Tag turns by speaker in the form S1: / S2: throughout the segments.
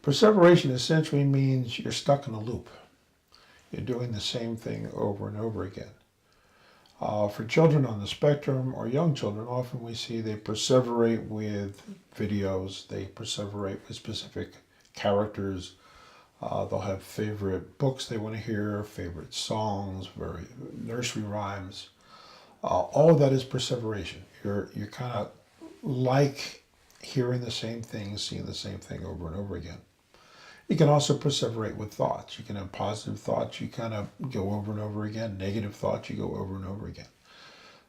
S1: Perseveration essentially means you're stuck in a loop. You're doing the same thing over and over again. For children on the spectrum or young children, often we see they perseverate with videos, they perseverate with specific characters. They'll have favorite books they want to hear, favorite songs, very nursery rhymes. All of that is perseveration. You're kind of like hearing the same thing, seeing the same thing over and over again. You can also perseverate with thoughts. You can have positive thoughts, you kind of go over and over again. Negative thoughts, you go over and over again.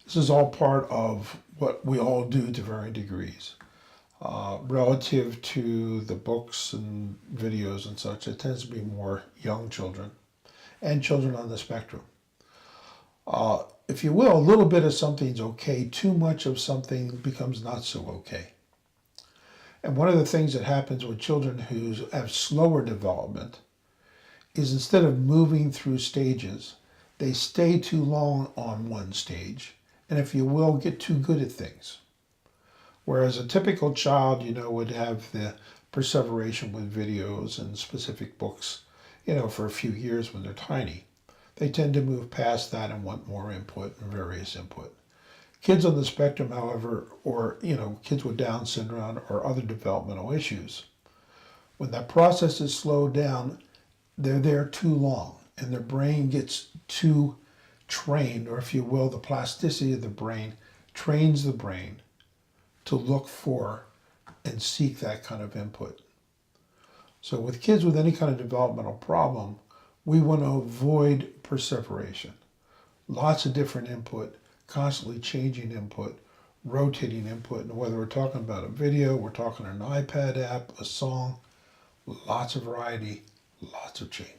S1: This is all part of what we all do to varying degrees. Relative to the books and videos and such, it tends to be more young children and children on the spectrum. If you will, a little bit of something's okay. Too much of something becomes not so okay. And one of the things that happens with children who have slower development is instead of moving through stages, they stay too long on one stage, and if you will, get too good at things. Whereas a typical child, would have the perseveration with videos and specific books, for a few years when they're tiny. They tend to move past that and want more input and various input. Kids on the spectrum, however, or kids with Down syndrome or other developmental issues, when that process is slowed down, they're there too long and their brain gets too trained, or if you will, the plasticity of the brain trains the brain to look for and seek that kind of input. So with kids with any kind of developmental problem, we want to avoid perseveration. Lots of different input, constantly changing input, rotating input, and whether we're talking about a video, we're talking an iPad app, a song, lots of variety, lots of change.